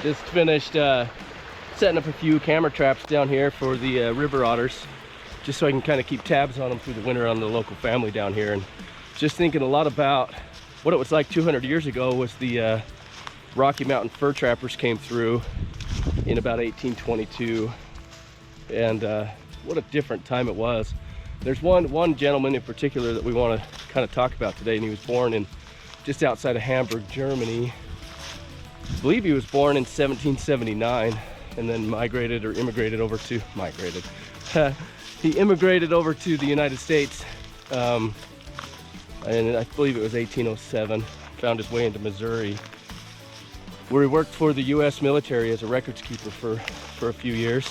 Just finished setting up a few camera traps down here for the river otters, just so I can kind of keep tabs on them through the winter on the local family down here. And just thinking a lot about what it was like 200 years ago was the Rocky Mountain fur trappers came through in about 1822, and what a different time it was. There's one gentleman in particular that we want to kind of talk about today, and he was born in just outside of Hamburg, Germany. I believe he was born in 1779 and then immigrated over he immigrated over to the United States, and I believe it was 1807. Found his way into Missouri, where he worked for the U.S. military as a records keeper for a few years.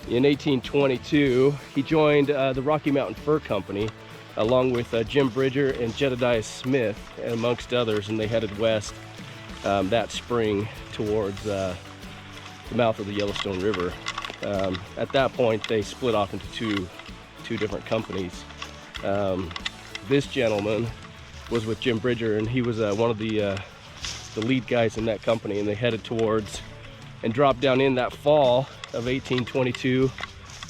In 1822, he joined the Rocky Mountain Fur Company along with Jim Bridger and Jedediah Smith, amongst others, and they headed west that spring towards the mouth of the Yellowstone River. At that point, they split off into two different companies. This gentleman was with Jim Bridger, and he was one of the lead guys in that company, and they headed towards and dropped down in that fall of 1822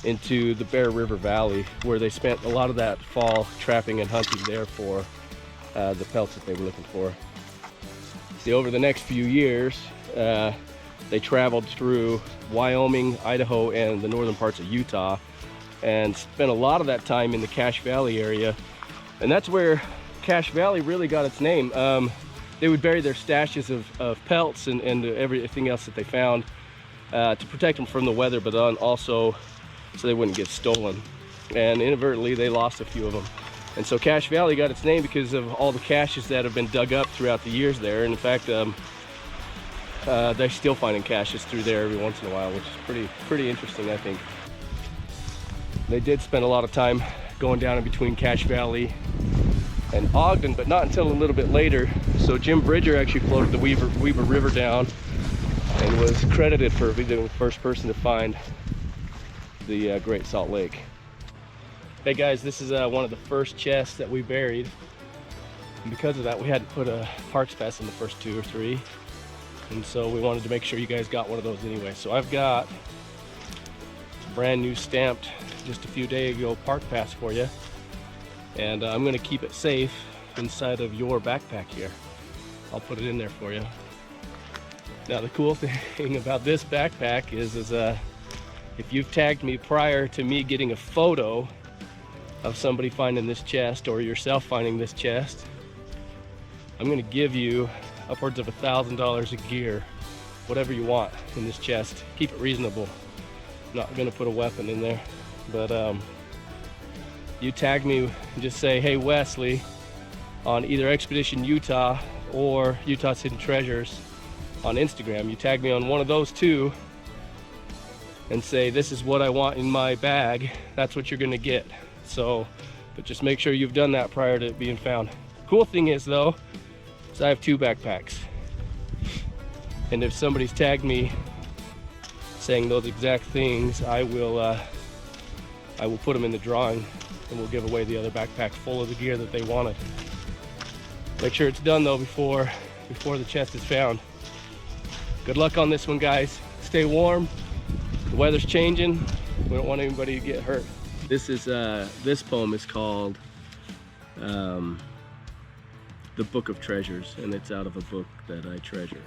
into the Bear River Valley, where they spent a lot of that fall trapping and hunting there for the pelts that they were looking for. See, over the next few years, they traveled through Wyoming, Idaho, and the northern parts of Utah, and spent a lot of that time in the Cache Valley area. And that's where Cache Valley really got its name. They would bury their stashes of pelts and everything else that they found to protect them from the weather, but also so they wouldn't get stolen. And inadvertently, they lost a few of them. And so Cache Valley got its name because of all the caches that have been dug up throughout the years there. And in fact, they're still finding caches through there every once in a while, which is pretty interesting, I think. They did spend a lot of time going down in between Cache Valley and Ogden, but not until a little bit later. So Jim Bridger actually floated the Weaver River down and was credited for being the first person to find the Great Salt Lake. Hey guys, this is one of the first chests that we buried. And because of that, we had to put a Parks Pass in the first 2 or 3. And so we wanted to make sure you guys got one of those anyway. So I've got a brand new stamped, just a few days ago, Park Pass for you. And I'm gonna keep it safe inside of your backpack here. I'll put it in there for you. Now the cool thing about this backpack is if you've tagged me prior to me getting a photo of somebody finding this chest or yourself finding this chest, I'm gonna give you upwards of $1,000 of gear, whatever you want in this chest. Keep it reasonable. I'm not gonna put a weapon in there, but you tag me and just say, hey Wesley, on either Expedition Utah or Utah's Hidden Treasures on Instagram. You tag me on one of those two and say, this is what I want in my bag. That's what you're gonna get. So, but just make sure you've done that prior to it being found. Cool thing is though, is I have 2 backpacks. And if somebody's tagged me saying those exact things, I will put them in the drawing, and we'll give away the other backpack full of the gear that they wanted. Make sure it's done though before the chest is found. Good luck on this one, guys. Stay warm. The weather's changing. We don't want anybody to get hurt. This poem is called The Book of Treasures, and it's out of a book that I treasure.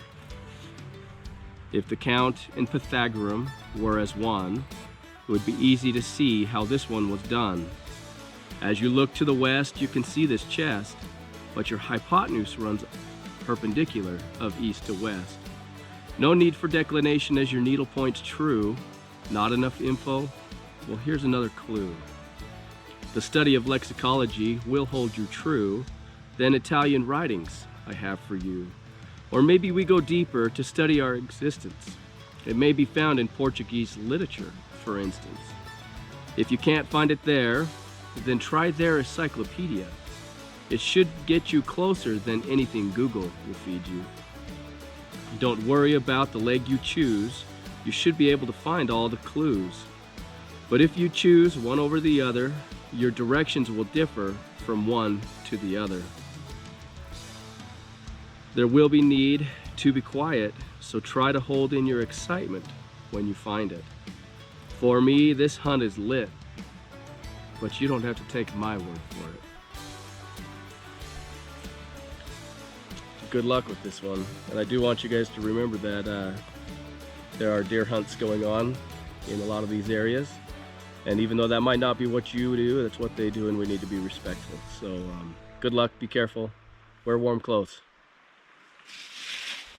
If the Count and Pythagoras were as one, it would be easy to see how this one was done. As you look to the west, you can see this chest, but your hypotenuse runs perpendicular of east to west. No need for declination as your needle points true. Not enough info? Well, here's another clue. The study of lexicology will hold you true. Then Italian writings I have for you. Or maybe we go deeper to study our existence. It may be found in Portuguese literature, for instance. If you can't find it there, then try their encyclopedia. It should get you closer than anything Google will feed you. Don't worry about the leg you choose. You should be able to find all the clues. But if you choose one over the other, your directions will differ from one to the other. There will be need to be quiet, So try to hold in your excitement when you find it. For me, this hunt is lit, but you don't have to take my word for it. Good luck with this one. And I do want you guys to remember that there are deer hunts going on in a lot of these areas. And even though that might not be what you do, that's what they do, and we need to be respectful. So good luck, be careful, wear warm clothes.